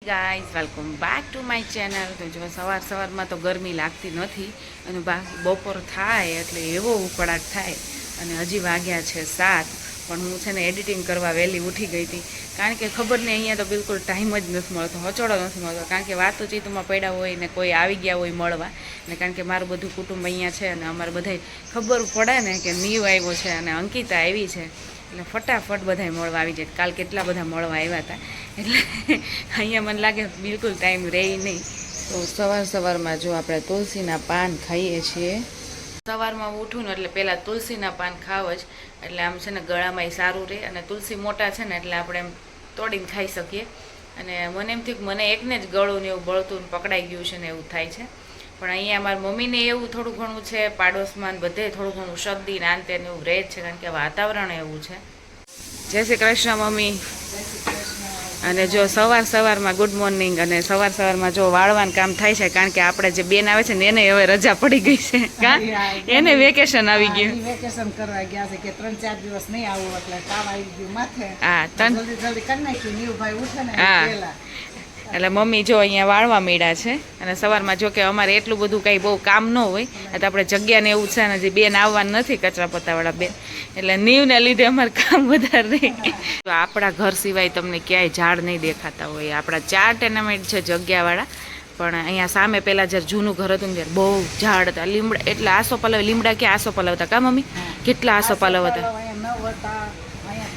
Guys welcome back to my channel. તો જો સવારમાં તો ગરમી લાગતી નથી અને બપોર થાય એટલે એવો ઉકળાટ થાય અને હજી વાગ્યા છે 7. પણ હું છે ને એડિટિંગ કરવા વહેલી ઉઠી ગઈ હતી કારણ કે ખબર નહીં અહીંયા તો બિલકુલ ટાઈમ જ નથી મળતો, હચોડો નથી મળતો. કારણ કે વાતોચીતમાં પડ્યા હોય ને કોઈ આવી ગયા હોય મળવા ને, કારણ કે મારું બધું કુટુંબ અહીંયા છે અને અમારે બધાય ખબર પડે ને કે નીવ આવ્યો છે અને અંકિતા આવી છે એટલે ફટાફટ બધાય મળવા આવી જાય. કાલ કેટલા બધા મળવા આવ્યા હતા એટલે અહીંયા મને લાગે બિલકુલ ટાઈમ રહે નહીં. તો સવારમાં જો આપણે તુલસીના પાન ખાઈએ છીએ. સવારમાં ઉઠું ને એટલે પહેલાં તુલસીના પાન ખાવ જ એટલે આમ છે ને ગળામાંય સારું રહે અને તુલસી મોટા છે ને એટલે આપણે એમ તોડીને ખાઈ શકીએ. અને મને એમ થયું કે મને એકને જ ગળું ને એવું બળતું પકડાઈ ગયું છે ને એવું થાય છે. પણ અહીંયા મારી મમ્મીને એવું થોડું ઘણું છે, પાડોશમાં બધે થોડું ઘણું શરદી ને આંતે એવું રહે જ છે કારણ કે વાતાવરણ એવું છે. જય શ્રી કૃષ્ણ મમ્મી. અને જો સવારમાં ગુડ મોર્નિંગ. અને સવારમાં જો વાળવાનું કામ થાય છે કારણ કે આપણે જે બેન આવે છે ને એને હવે રજા પડી ગઈ છે, કા એને વેકેશન આવી ગયું, વેકેશન કરવા ગયા છે કે 3-4 દિવસ નહીં આવું એટલે કામ આવી ગયું માથે. હા જલ્દી કરી નાખ્યું. નીવભાઈ ઉઠે ને પહેલા એટલે મમ્મી જો અહીંયા વાળવા માંડ્યા છે. અને સવારમાં જો કે અમારે એટલું બધું કંઈ બહુ કામ ન હોય તો આપણે જગ્યાને એવું છે ને જે બેન આવવાનું નથી, કચરા પોતાવાળા બેન, એટલે નીવને લીધે અમારે કામ વધારે રહે. તો આપણા ઘર સિવાય તમને ક્યાંય ઝાડ નહીં દેખાતા હોય. આપણા 4 ટેનામેન્ટ છે જગ્યાવાળા, પણ અહીંયા સામે પહેલાં જ્યારે જૂનું ઘર હતું ને ત્યારે બહુ ઝાડ હતા. લીમડા એટલે આસોપાલવ, લીમડા કે આસોપાલવ હતા કા મમ્મી? કેટલા આસોપાલવ હતા.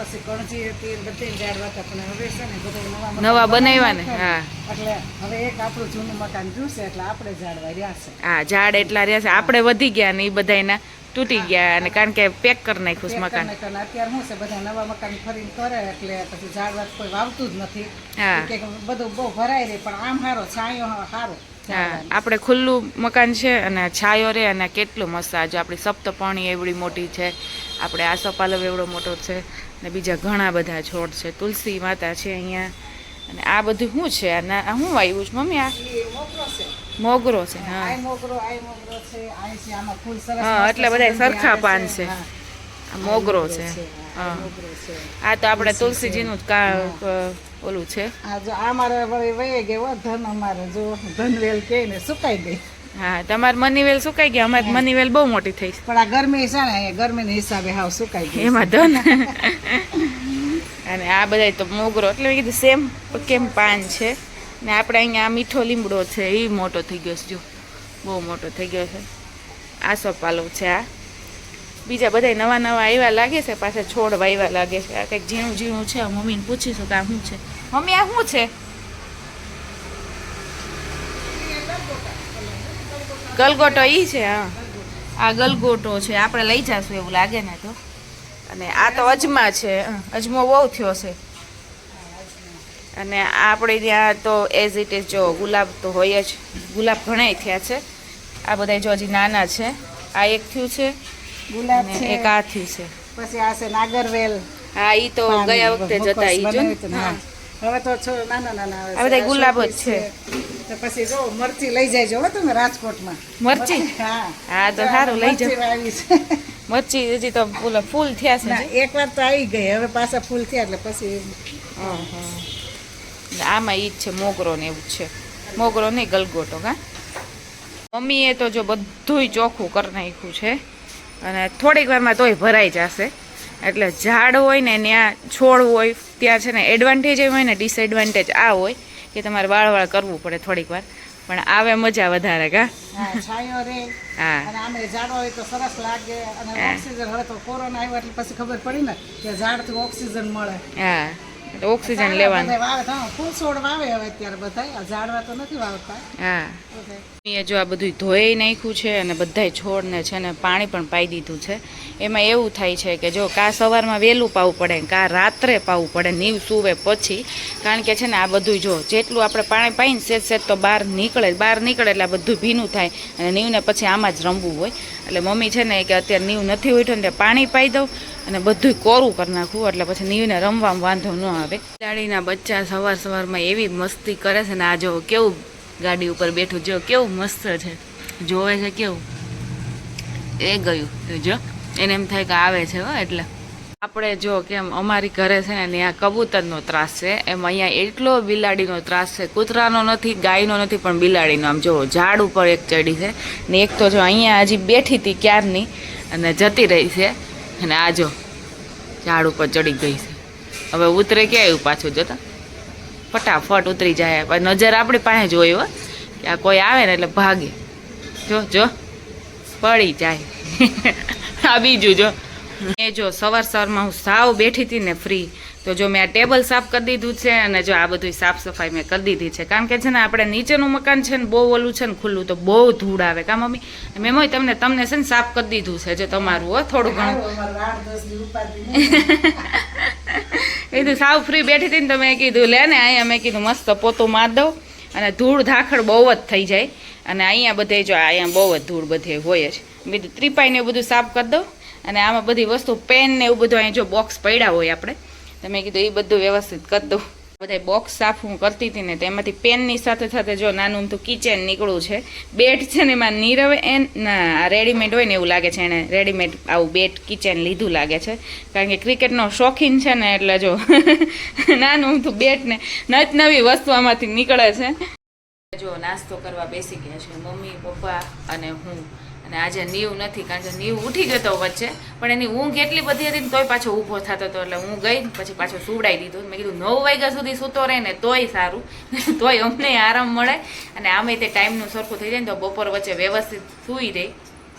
પછી કણજી હતી બધી ઝાડ હતા પણ હવે છે ને બધા નવા બનાવ્યા ને. હા એટલે હવે એક આપણું જૂનું મકાન જોશે એટલે આપણે ઝાડવા રહ્યા છે. હા ઝાડ એટલા રહ્યા છે, આપણે વધી ગયા ને એ બધાના તૂટી ગયા અને કારણ કે પેક કરી નાખ્યું મકાન. અત્યારે શું છે બધા નવા મકાન ફરીને કરે એટલે પછી ઝાડવા કોઈ વાવતું જ નથી. કે બધું બહુ ભરાય રહે પણ આમ સારો છાંયો સારો. હા આપણે ખુલ્લું મકાન છે અને છાયો રે અને કેટલું મસ્ત. આજે આપણી સપ્તપર્ણી એવડી મોટી છે, આપણે આસોપાલવ એવડો મોટો છે ને બીજા ઘણા બધા છોડ છે. તુલસી માતા છે અહીંયા. અને આ બધું શું છે? આ શું વાવ્યું છે મમ્મી? આ મોગરો છે. હા હા એટલે બધા સરખા પાન છે. આ મોગરો છે. હા આ તો આપણે તુલસીજીનું જ ઓલું છે. અમારે વહી ગયો ધન, અમારે જો ધનવેલ કે ને સુકાઈ ગઈ. હા તમારે મનીવેલ સુકાઈ ગયા, અમારે મનીવેલ બહુ મોટી થઈ છે પણ આ ગરમી છે ને ગરમીના હિસાબે હાવ સુકાઈ ગઈ એમાં ધન. અને આ બધા તો મોગરો એટલે મેં કીધું સેમ કેમ પાન છે. ને આપણે અહીંયા આ મીઠો લીમડો છે એ મોટો થઈ ગયો છે, જો બહુ મોટો થઈ ગયો છે. આસોપાલવ છે. આ બીજા બધા નવા આવ્યા લાગે છે, પાછા છોડ વાવ્યા લાગે છે. આ કંઈક ઝીણું ઝીણું છે. મમ્મીને પૂછીશું કે આ શું છે. મમ્મી આ શું છે? ગલગોટો ઈ છે. હા આ ગલગોટો છે, આપણે લઈ જશું એવું લાગે ને તો. અને આ તો અજમા છે, અજમો બહુ થયો છે. અને આપણે ત્યાં તો એઝ ઇટ ઇઝ જો ગુલાબ તો હોય જ, ગુલાબ ઘણાય થયા છે. આ બધા જો હજી નાના છે. આ એક થયું છે ગુલાબ, એક આ થયું છે. પછી આ છે નાગરવેલ. હા ઈ તો ગયા વખતે જતા ઈ જો. હવે તો નાના આ બધા ગુલાબ જ છે. પછી જો મરચી લઈ જાય તમે રાજકોટમાં. મરચી? હા તો સારું લઈ જાવ. મરચી હજી તો ફૂલ થયા છે. એકવાર તો આવી ગઈ, હવે પાછા ફૂલ થયા એટલે પછી. આમાં ઈ જ છે મોગરો ને એવું છે. મોગરો નહીં ગલગોટો. કા મમ્મીએ તો જો બધુંય ચોખ્ખું કરી નાખ્યું છે અને થોડીક વારમાં તોય ભરાઈ જશે. એટલે ઝાડ હોય ને ત્યાં છોડ હોય ત્યાં છે ને એડવાન્ટેજ એમ હોય ને ડિસએડવાન્ટેજ આ હોય કે તમારે વાળ કરવું પડે થોડીક વાર, પણ આવે મજા વધારે. કા છાયો રે. હા અને આમે ઝાડ હોય તો સરસ લાગે. અને ઓક્સિજન હવે તો કોરોના આવ્યો એટલે પછી ખબર પડી ને કે ઝાડથી ઓક્સિજન મળે. હા એટલે ઓક્સિજન લેવાનું. ફૂલ છોડ વાવે હવે અત્યારે બધા, ઝાડવા તો નથી વાવતા. હા એ જો આ બધું ધોઈ નાખ્યું છે અને બધાય છોડને છે ને પાણી પણ પાઈ દીધું છે. એમાં એવું થાય છે કે જો કાં સવારમાં વહેલું પાવું પડે, કાં રાત્રે પાવું પડે નીવ સૂવે પછી. કારણ કે છે ને આ બધું જો જેટલું આપણે પાણી પાઈને સેજ તો બહાર નીકળે એટલે આ બધું ભીનું થાય અને નીવને પછી આમાં જ રમવું હોય. એટલે મમ્મી છે ને કે અત્યારે નીવ નથી ઉઠ્યો ને પાણી પાઈ દઉં અને બધું કોરું કરી નાખવું એટલે પછી નીવને રમવામાં વાંધો ન આવે. બિલાડીના બચ્ચા સવારમાં એવી મસ્તી કરે છે ને. આ જો કેવું ગાડી ઉપર બેઠું, જો કેવું મસ્ત છે, જોવે છે કેવું. એ ગયું જો એને એમ થાય કે આવે છે હો એટલે આપણે જો કેમ અમારી ઘરે છે ને ત્યાં કબૂતરનો ત્રાસ છે, એમ અહીંયા એટલો બિલાડીનો ત્રાસ છે. કૂતરાનો નથી, ગાયનો નથી, પણ બિલાડીનો. આમ જો ઝાડ ઉપર એક ચડી છે ને એક તો જો અહીંયા હજી બેઠી હતી ક્યારની અને જતી રહી છે, અને આ જો ઝાડ ઉપર ચડી ગઈ છે. હવે ઉતરે ક્યાં પાછું જોતા ફટાફટ ઉતરી જાય. પણ નજર આપણી પાસે જોઈ હો કે આ કોઈ આવે ને એટલે ભાગે. જો જો પડી જાય. આ બીજું જો એ જો સવારમાં હું સાવ બેઠી હતી ને ફ્રી, તો જો મેં આ ટેબલ સાફ કરી દીધું છે અને જો આ બધું સાફ સફાઈ મેં કરી દીધી છે. કારણ કે છે ને આપણે નીચેનું મકાન છે ને બહુ ઓલું છે ને ખુલ્લું, તો બહુ ધૂળ આવે. કા મમ્મી? મેં તમને છે ને સાફ કરી દીધું છે જો તમારું હો થોડું ઘણું. કીધું સાવ ફ્રી બેઠી હતી ને તો મેં કીધું લે ને અહીંયા મેં કીધું મસ્ત પોતું માર દઉં, અને ધૂળ ધાખડ બહુ જ થઈ જાય. અને અહીંયા બધે જો અહીંયા બહુ જ ધૂળ બધે હોય જ. બીજું ત્રિપાઈને એવું બધું સાફ કરી દઉં, અને આમાં બધી વસ્તુ પેન ને એવું બધું અહીં જો બોક્સ પડ્યા હોય આપણે, તો મેં કીધું એ બધું વ્યવસ્થિત કરી દઉં. બધા બોક્સ સાફ હું કરતી હતી ને તેમાંથી પેનની સાથે સાથે જો નાનું તો કિચન નીકળું છે. બેટ છે ને એમાં નીરવે ના રેડીમેડ હોય ને એવું લાગે છે, એણે રેડીમેડ આવું બેટ કિચન લીધું લાગે છે. કારણ કે ક્રિકેટનો શોખીન છે ને એટલે જો નાનું તો બેટ ને નવી વસ્તુ આમાંથી નીકળે છે. જો નાસ્તો કરવા બેસી ગયા છે મમ્મી, પપ્પા અને હું. અને આજે નીવ નથી, કારણ કે નીવ ઉઠી ગયો હતો વચ્ચે, પણ એની ઊંઘ એટલી બધી હતી ને તોય પાછો ઊભો થતો હતો. એટલે હું ગઈ પછી પાછો સુવડાવી દીધો. મેં કીધું 9 વાગ્યા સુધી સૂતો રહે ને તોય સારું, તોય અમને આરામ મળે, અને આમે તે ટાઈમનું સરખું થઈ જાય ને તો બપોર વચ્ચે વ્યવસ્થિત સૂઈ રહે.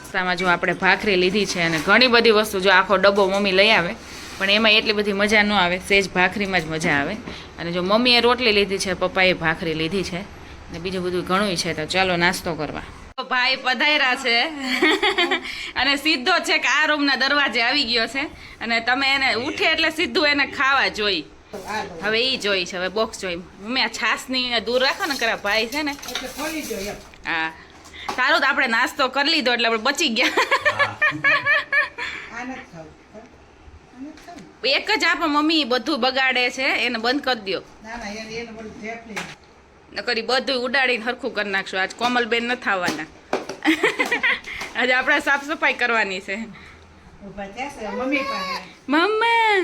રસ્તામાં જો આપણે ભાખરી લીધી છે અને ઘણી બધી વસ્તુ, જો આખો ડબ્બો મમ્મી લઈ આવે, પણ એમાં એટલી બધી મજા ન આવે, સેજ ભાખરીમાં જ મજા આવે. અને જો મમ્મીએ રોટલી લીધી છે, પપ્પાએ ભાખરી લીધી છે, અને બીજું બધું ઘણું છે. તો ચાલો નાસ્તો કરવા. ભાઈ પધાર્યા છે અને સીધો છે કે આ રૂમના દરવાજે આવી ગયો છે, અને તમે એને ઉઠે એટલે સીધું એને ખાવા જોઈ. હવે ઈ જોઈ છે, હવે બોક્સ જોઈ. મમ્મી આ છાસની દૂર રાખો ને કરા ભાઈ છે ને. હા સારું, તો આપણે નાસ્તો કરી લીધો એટલે આપણે બચી ગયા. એક જ આપો મમ્મી, બધું બગાડે છે, એને બંધ કરી દો. નકરી બધું ઉડાડીને હરખું કરી નાખશું. આજ કોમલબેન નથી આવવાના. આજે આપણે સાફ સફાઈ કરવાની છે. મમ્મા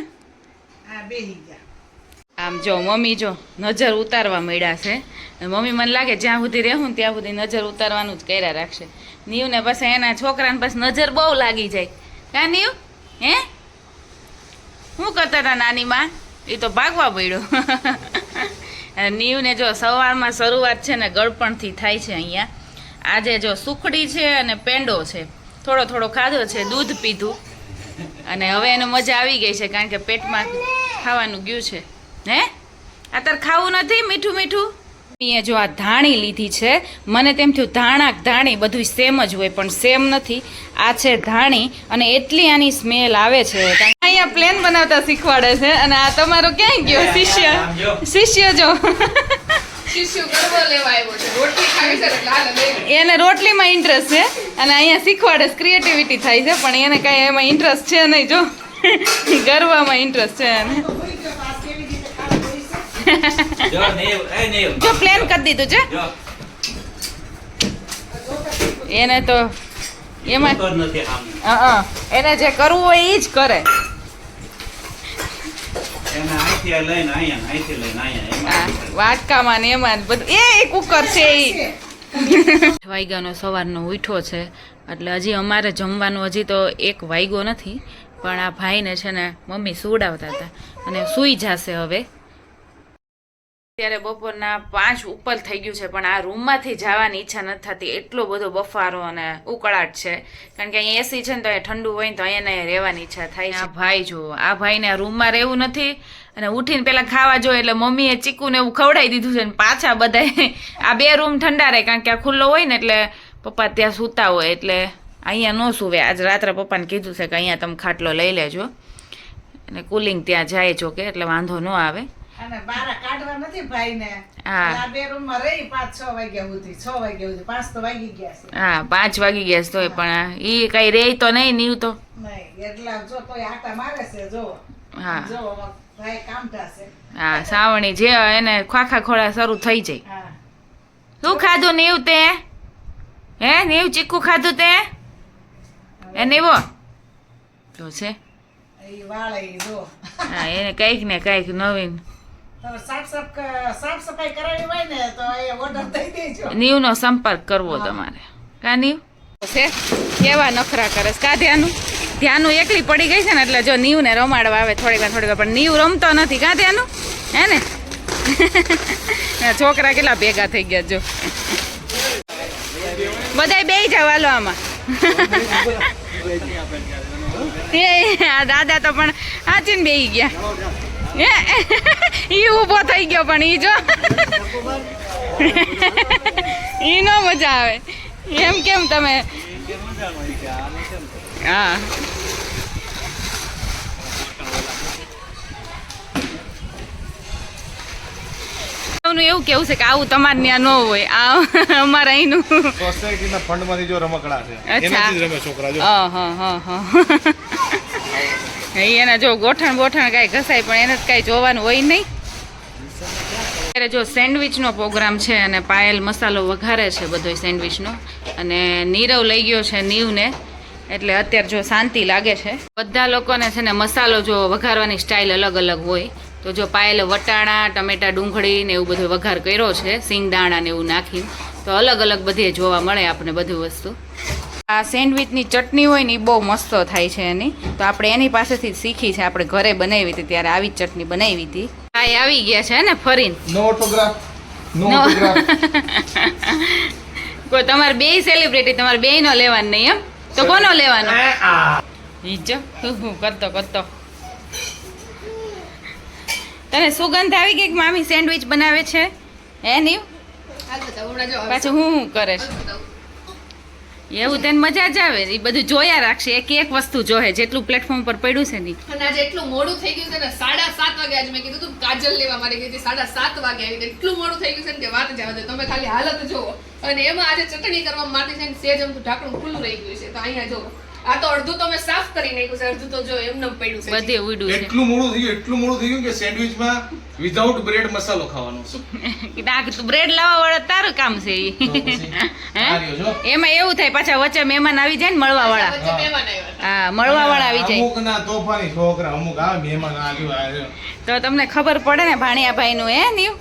આમ જો મમ્મી જો નજર ઉતારવા મળ્યા છે. મમ્મી મને લાગે જ્યાં સુધી રહેવું ત્યાં સુધી નજર ઉતારવાનું જ કર્યા રાખશે. નીવ ને પછી એના છોકરાને પછી નજર બહુ લાગી જાય. કા નીવ? હે શું કરતા હતા નાની માં? એ તો ભાગવા પડ્યો. નીવને જો સવારમાં શરૂઆત છે ને ગળપણથી થાય છે. અહીંયા આજે જો સુખડી છે અને પેંડો છે, થોડો થોડો ખાધો છે, દૂધ પીધું, અને હવે એને મજા આવી ગઈ છે, કારણ કે પેટમાં ખાવાનું ગયું છે. હે અત્યારે ખાવું નથી મીઠું મીઠું? એ જો આ ધાણી લીધી છે. મને તેમ થયું ધાણી બધું સેમ જ હોય, પણ સેમ નથી. આ છે ધાણી, અને એટલી આની સ્મેલ આવે છે. અહીંયા પ્લેન બનાવતા શીખવાડે છે. અને આ તમારો ક્યાંય ગયો શિષ્ય જો એને રોટલીમાં ઇન્ટરેસ્ટ છે, અને અહીંયા શીખવાડે ક્રિએટિવિટી થાય છે, પણ એને કાંઈ એમાં ઇન્ટરેસ્ટ છે નહીં. જો ગરવામાં ઇન્ટરેસ્ટ છે એને. જો પ્લેન કરી દીધું છે એને, તો એમાં એને જે કરવું હોય એ જ કરે. વાટકામાં ને એમાં બધું એ કુકર છે. એ વાગ્યાનો સવારનો ઉઠ્યો છે, એટલે હજી અમારે જમવાનું હજી તો 1 વાગ્યો નથી. પણ આ ભાઈને છે ને મમ્મી સુવડાવતા હતા, અને સૂઈ જશે હવે. અત્યારે બપોરના 5 ઉપર થઈ ગયું છે, પણ આ રૂમમાંથી જવાની ઈચ્છા નથી થતી. એટલો બધો બફારો અને ઉકળાટ છે, કારણ કે અહીંયા એસી છે ને તો અહીંયા ઠંડુ હોય ને તો અહીંયા રહેવાની ઈચ્છા થાય. આ ભાઈ જુઓ, આ ભાઈને આ રૂમમાં રહેવું નથી, અને ઉઠીને પેલા ખાવા જોઈએ એટલે મમ્મીએ ચીકુને એવું ખવડાવી દીધું છે, ને પાછા બધા આ 2 રૂમ ઠંડા રહે, કારણ કે આ ખુલ્લો હોય ને એટલે પપ્પા ત્યાં સૂતા હોય, એટલે અહીંયા ન સુવે. આજ રાત્રે પપ્પાને કીધું છે કે અહીંયા તમે ખાટલો લઈ લેજો, અને કુલિંગ ત્યાં જાય જો કે એટલે વાંધો ન આવે. અને બારા કાઢવા નથી ભાઈને. આ 2 રૂમમાં રહી 5-6 વાગ્યા સુધી, 6 વાગ્યા સુધી, 5 તો વાગી ગયા છે. હા 5 વાગી ગયા છે તોય, પણ ઈ કઈ રે તો નહીં. નીવ તો નહીં, એટલા જો તોય આટા મારે છે. જો હા જો ભાઈ કામઠા છે. હા સાવણી જે એને ખાખા ખોળા શરૂ થઈ જાય. હા શું ખાધું નીવ તે? હે નીવ ચીકુ ખાધું તે? એ નીવો જો છે એ વાળે જો હા એને કંઈક ને કંઈક નવીન તમે સાફ સફાઈ કરાવી હોય ને તો એ ઓર્ડર દઈ દેજો. નીવનો સંપર્ક કરવો તમારે. કા નીવ છે કેવા નખરા કરે છે. કા ધ્યાનું એકલી પડી ગઈ છે ને એટલે જો નીવને રમાડવા આવે થોડી વાર પણ નીવ રમતો નથી. કા ધ્યાનું હે ને છોકરા કેટલા ભેગા થઈ ગયા જો બધાય બેહી જાવ હાલો આમાં. આ દાદા તો પણ આચીને બેહી ગયા. ઈ ઊભો થઈ ગયો પણ ઈ જો ઈ નો મજા આવે એમ કેમ તમે. હા એવું કેવું છે કે આવું તમારે ત્યાં ન હોય. આ અમારા અહીંનું સોસાયટીના ફંડમાંથી જો રમકડા છે એનાથી જ રમે છોકરા જો. એના જો ગોઠણ કાંઈ ઘસાય પણ એને કાંઈ જોવાનું હોય નહીં. અત્યારે જો સેન્ડવિચનો પ્રોગ્રામ છે અને પાયલ મસાલો વઘારે છે બધો સેન્ડવિચનો અને નીરવ લઈ ગયો છે નીવને એટલે અત્યારે જો શાંતિ લાગે છે. બધા લોકોને છે ને મસાલો જો વઘારવાની સ્ટાઇલ અલગ અલગ હોય તો જો પાયલે વટાણા ટમેટા ડુંગળી ને એવું બધું વઘાર કર્યો છે સિંગદાણા ને એવું નાખીને તો અલગ અલગ બધે જોવા મળે આપણે બધું વસ્તુ. આ સેન્ડવિચની ચટણી હોય ને એ બહુ મસ્ત થાય છે એની તો આપણે એની પાસેથી શીખી છે. આપણે ઘરે બનાવી હતી ત્યારે આવી જ ચટણી બનાવી હતી. આ આવી ગયા છે ને ફરીને નો ઓટોગ્રાફ નો ઓટોગ્રાફ. કોઈ તમારે બેય સેલિબ્રિટી તમારે બેય નો લેવાનું નહીં એમ તો કોનો લેવાનો ઈજો કરતો તને સુગંધ આવી ગઈ કે મામી સેન્ડવિચ બનાવે છે હે નીવ પાછું હું કરે છે એવું તેને મજા જ આવે એ બધું જોયા રાખશે એક એક વસ્તુ જોહે જેટલું પ્લેટફોર્મ પર પડ્યું છે ને. અને આજે એટલું મોડું થઈ ગયું છે ને 7:30 વાગે આજે મેં કીધું તું કાજલ લેવા મારી ગઈ હતી 7:30 વાગે આવી એટલું મોડું થઈ ગયું છે ને કે વાત જવા દે. તમે ખાલી હાલત જોવો અને એમાં આજે ચટણી કરવા માટે છે ને સેજ અમથું ઢાંકણું ખુલ્લું રહી ગયું છે તો અહીંયા જો આ તો અડધું તો મેં સાફ કરી નાખ્યું છે અડધું તો જો એમને પડ્યું છે બધે ઉડ્યું છે. એટલું મોડું થઈ ગયું કે સેન્ડવિચમાં વિધાઉટ બ્રેડ મસાલો ખાવાનો છે. બ્રેડ લાવવા વાળા તારું કામ છે એમાં એવું થાય પાછા વચ્ચે મહેમાન આવી જાય ને મળવા વાળા. વચ્ચે મહેમાન આવ્યા હા મળવા વાળા આવી જાય અમુક ના તોફાની છોકરા અમુક આ મહેમાન આવ્યો તો તમને ખબર પડે ને ભાણિયાભાઈ નું હે નીવ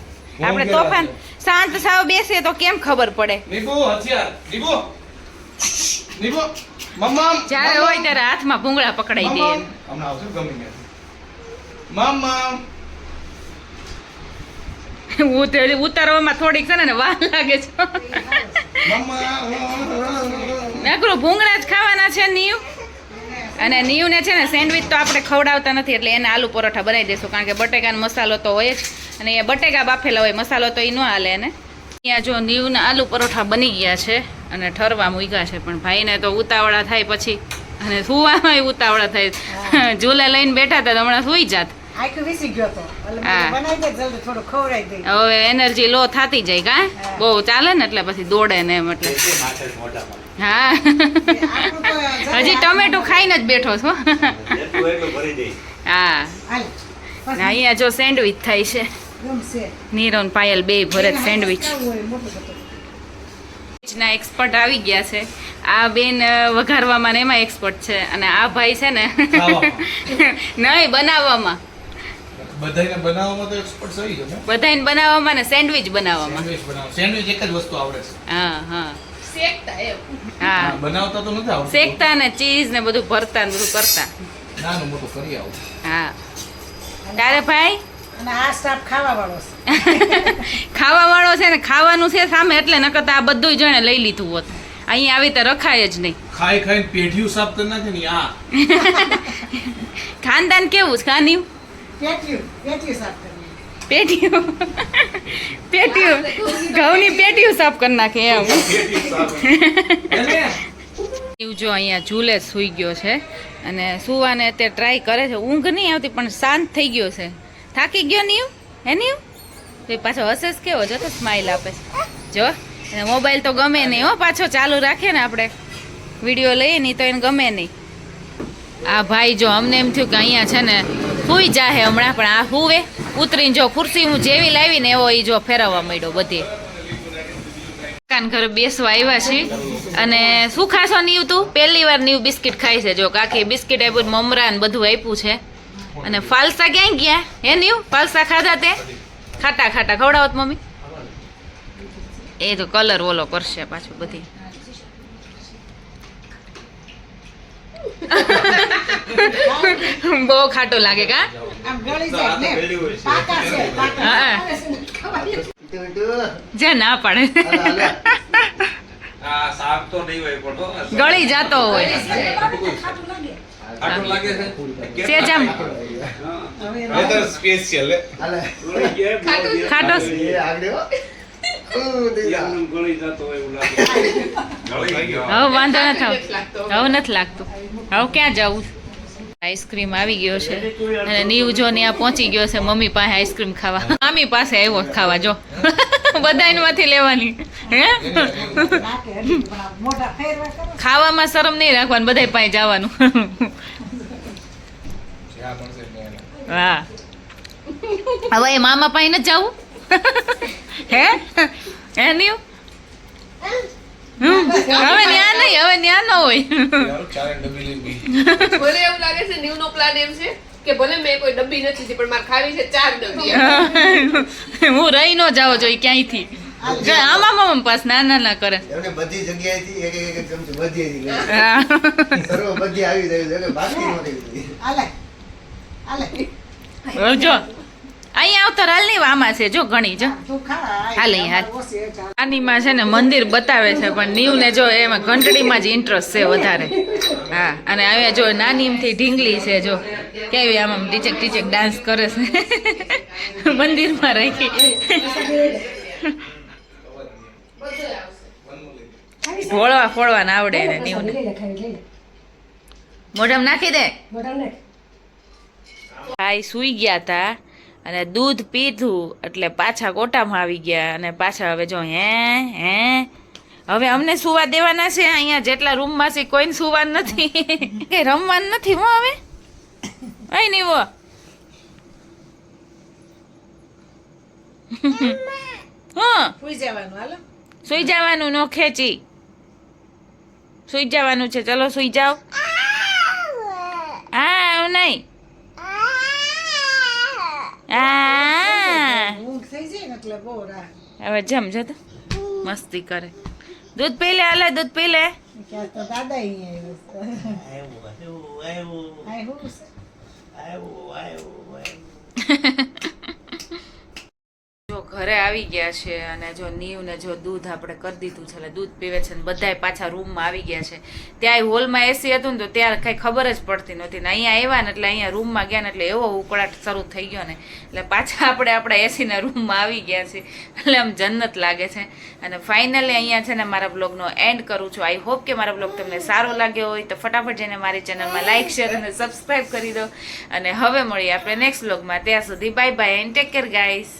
આપણે તોફાન શાંત સાવ બેસે તો કેમ ખબર પડે. નીબો હથિયાર નીબો મમ્મા જ્યારે હોય ત્યારે હાથમાં ભૂંગળા પકડાઈ દે એમ. હમણાં આવશે ગમી મમ્મા ઉતારવામાં થોડીક છે ને વાર લાગે છે. નકરું ભૂંગળા જ ખાવાના છે નીવ અને નીવને છે ને સેન્ડવિચ તો આપણે ખવડાવતા નથી એટલે એને આલુ પરોઠા બનાવી દઈશું કારણ કે બટેકાનો મસાલો તો હોય જ અને એ બટેકા બાફેલા હોય મસાલો તો એ ન હાલે એને. અહીંયા જો નીવના આલુ પરોઠા બની ગયા છે અને ઠરવા મૂક્યા છે પણ ભાઈને તો ઉતાવળા થાય પછી અને સુવામાં ઉતાવળા થાય. ઝૂલે લઈને બેઠા હતા તો હમણાં સુઈ જાત. આખું વિસી ગયો તો એટલે હા. બનાવી દે જલ્દી થોડું ખવડાવી દે. હવે એનર્જી લો થતી જાય કા બહુ ચાલે ને એટલે પછી દોડે ને એમ એટલે હા હજી ટમેટું ખાઈને જ બેઠો છો. હા હાલ ને અહીંયા જો સેન્ડવિચ થાય છે ગમશે નીરવ ને પાયલ બે ભરે સેન્ડવિચ કેવું હોય મોટું બધું. ના એક્સપર્ટ આવી ગયા છે. આ બેન વઘારવામાં ને એમાં એક્સપર્ટ છે અને આ ભાઈ છે ને નહીં બનાવવામાં બધાને બનાવવામાં તો એક્સપર્ટ સહી છે ને. બધાને બનાવવામાં ને સેન્ડવિચ બનાવવામાં. સેન્ડવિચ એક જ વસ્તુ આવડે છે. હા હા શેકતા એમ હા બનાવતા તો નથી આવડતું. શેકતા ને ચીઝ ને બધું ભરતા ને બધું કરતા. નાનું મોટું કરી આવું. હા તારે ભાઈ અને આ સ્ટાફ ખાવા વાળો છે. ખાવા વાળો છે ને ખાવાનું છે સામે એટલે નકર તો આ બધું જણે લઈ લીધું હોત. અહીંયા આવી તો રખાય જ નહીં. ખાઈ ખાઈને પેઢીયું સાફ કરી નાખે ને આ ખાનદાન કેવું છે ખાની પેટીયું સાફ કરી. પેટીયું પેટીયું ઘઉંની પેટીયું સાફ કરી નાખે એમ. જો અહીંયા ઝૂલે સૂઈ ગયો છે અને સુવાને અત્યારે ટ્રાય કરે છે. ઊંઘ નહીં આવતી પણ શાંત થઈ ગયો છે. થાકી ગયો નહીં હે નહીં તો પાછો હશે કેવો જો તો સ્માઈલ આપે છે જો. અને મોબાઈલ તો ગમે નહીં હો પાછો ચાલુ રાખીએ ને આપણે વિડીયો લઈએ નહીં તો એને ગમે નહીં. આ ભાઈ જો અમને એમ થયું કે અહીંયા છે ને સૂઈ જાહે હમણાં પણ આ હુવે ઉતરીને જો ખુરશી હું જેવી લાવી ને એવો એ જો ફેરવવા માંડ્યો બધી. કાકાને ઘરે બેસવા આવ્યા છીએ અને શું ખાશો નીવ તું પહેલી વાર નીવ બિસ્કિટ ખાય છે જો કાકી બિસ્કિટ આપ્યું મમરા ને બધું આપ્યું છે અને ફાલસા ક્યાંય ગયા હે નીવ ફાલસા ખાધા તે ખાટા ખાટા ખવડાવત મમ્મી એ તો કલર ઓલો કરશે પાછું બધી બહુ ખાટું લાગે કા આમ ગળી જાય ને પાકા છે પાકા હા જે ના પાડે આ શાક તો નહીં હોય પણ હો. ગળી જાતો હોય ખાટું લાગે છે સેજ આમ વેધર સ્પેશિયલ ખાટો હવે વાંધો ન થાવ હવે નથી લાગતું હવે ક્યાં જવું આઈસ્ક્રીમ આવી ગયો છે અને નીવ જો ને આ પહોંચી ગયો છે મમ્મી પાસે આઈસ્ક્રીમ ખાવા મામી પાસે આવ્યો ખાવા જો બધામાંથી લેવાની હે નાકે હજી પણ આ મોઢા ફેરવા કરો ખાવામાં શરમ નહીં રાખવાનું બધાય પાસે જવાનું હા હવે એ મામા પાસે નથી જવું હે હે નીવ હવે ન્યા નહીં હવે ન્યા ન હોય મને એવું લાગે છે ન્યૂ નો પ્લાન એમ છે કે ભલે મેં કોઈ ડબ્બી નથી લીધી પણ મારે ખાવી છે 4 ડબ્બી હું રહી ન જાવ જોઈએ ક્યાંયથી આમાં મામા પાસ ના ના ના કરે એમને બધી જગ્યાએથી એક એક ચમચી બધી હા. સર્વ બધી આવી જાય છે બાકી નહોતી આલે આલે જો અહીંયા આવતા હાલ નહીં આમાં છે જો ઘણી જો તું ખા હાલે હાલ ઓછી છે નાનીમાં છે ને મંદિર બતાવે છે પણ નીવને જો એમાં ઘંટડીમાં જ ઇન્ટરેસ્ટ છે વધારે હા અને હવે જો નાનીમથી ઢીંગલી છે જો કેવી આમ ટીચક ટીચક ડાન્સ કરે છે મંદિરમાં રાખી ફોડવા ફોડવાને આવડે એને નીવને મોઢામાં નાખી દે ભાઈ સૂઈ ગયા હતા અને દૂધ પીધું એટલે પાછા કોટામાં આવી ગયા અને પાછા હવે જો હે હવે અમને સુવા દેવાના છે અહીંયા જેટલા રૂમમાં છે કોઈને સુવાનું નથી કે રમવાનું નથી હો હવે અહીં નહીં હો હા સુઈ જવાનું હાલો સુઈ જવાનું નો ખેંચી સુઈ જવાનું છે ચલો સુઈ જાઓ હા નહીં ઊંઘ થઈ જાય ને એટલે બહુ રાહ હવે જમ જો તો મસ્તી કરે દૂધ પી લે હાલે દૂધ પી લે ક્યાં તો દાદા આવ્યું જો ઘરે આવી ગયા છે અને જો નીવ ને જો દૂધ આપણે કરી દીધું છે એટલે દૂધ પીવે છે ને બધાય પાછા રૂમમાં આવી ગયા છે ત્યાં હોલમાં એસી હતું ને તો ત્યારે કઈ ખબર જ પડતી નહોતી ને અહીંયા આવ્યા ને એટલે અહીંયા રૂમમાં ગયા ને એટલે એવો ઉકળાટ શરૂ થઈ ગયો ને એટલે પાછા આપણે આપણા એસીના રૂમમાં આવી ગયા છે એટલે આમ જન્નત લાગે છે અને ફાઇનલી અહીંયા છે ને મારા બ્લોગનો એન્ડ કરું છું આઈ હોપ કે મારા બ્લોગ તમને સારો લાગ્યો હોય તો ફટાફટ જઈને મારી ચેનલમાં લાઇક શેર અને સબસ્ક્રાઈબ કરી દો અને હવે મળીએ આપણે નેક્સ્ટ બ્લોગમાં ત્યાં સુધી bye bye and take care guys